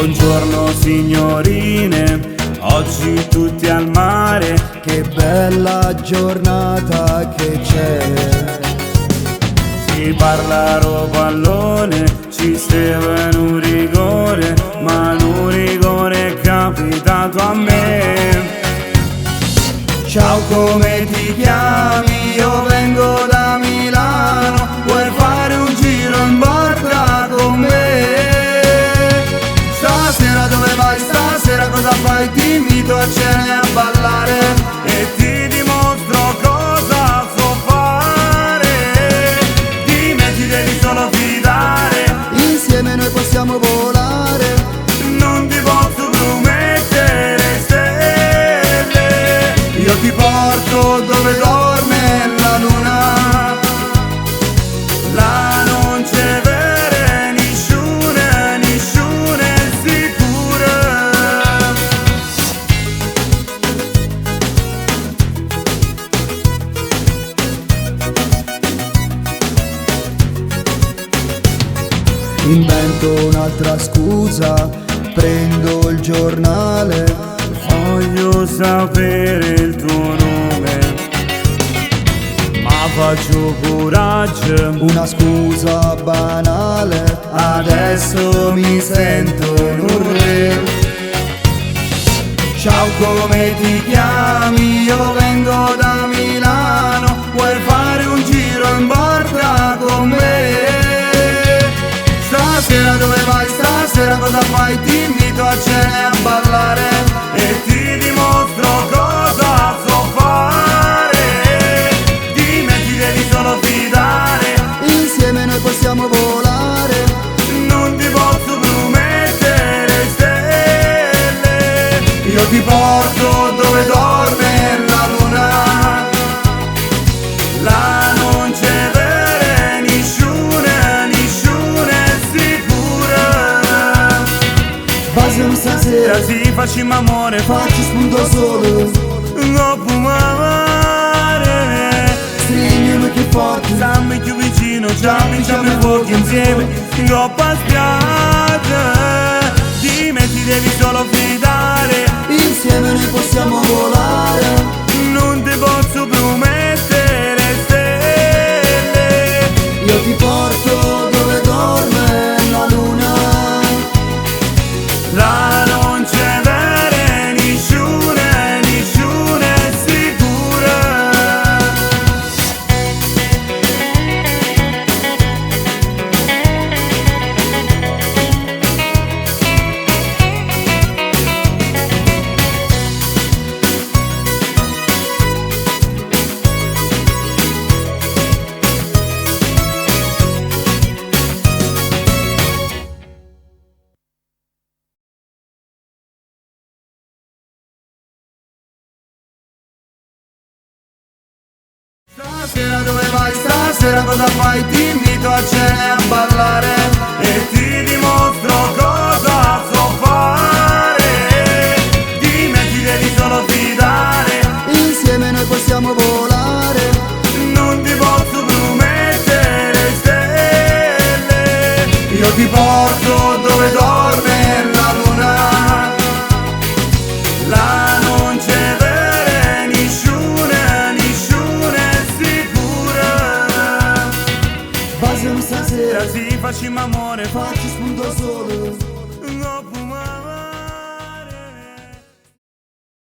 Buongiorno signorine, oggi tutti al mare. Che bella giornata che c'è. Si parla pallone, ci stava un rigore, ma un rigore è capitato a me. Ciao, come ti chiami? Io vengo da Milano, vuoi fare un giro in barca con me? Stasera dove vai? Stasera cosa fai? Ti invito a cena e a ballare E ti dimostro cosa so fare. Di me ti devi solo fidare. Insieme noi possiamo volare. Non ti posso promettere stelle. Io ti porto dove dorme la luna. Là non c'è vere nisciune, nisciune sicure. Invento un'altra scusa, prendo il giornale. Voglio sapere il tuo nome, ma faccio coraggio. Una scusa banale, adesso mi sento un re. Ciao, come ti chiami? Io vengo da Milano, vuoi fare un giro in barca con me? Stasera dove vai? Stasera cosa fai? Ti invito a cena e a ballare. E ti dimostro cosa so fare. Di me ti devi solo fidare. Insieme noi possiamo volare. Non ti posso promettere stelle. Io ti porto dove dorme la luna. Là non c'è vere nisciune, nisciune sicure. Basiamo stasera, Si facciamo amore, facci spunto solo. non fumare. Stringiami più forte, Stammi più vicino, ciamo il fuoco insieme in coppa spiaggia. Di me ti devi solo fidare. insieme noi possiamo volare. Non ti posso promettere stelle. Io ti porto dove dorme la luna. Là non c'è vere nisciune, nisciune sicure. Stasera dove vai? Stasera cosa fai? Ti invito a cena e a ballare. E ti dimostro cosa so fare. Di me ti devi solo fidare. Insieme noi possiamo volare. Non ti posso promettere stelle. Io ti porto dove dorme la luna. Là non c'è vere nisciune, nisciune sicure. Basiamo stasera, Si facciamo amore, facci spunto solo. non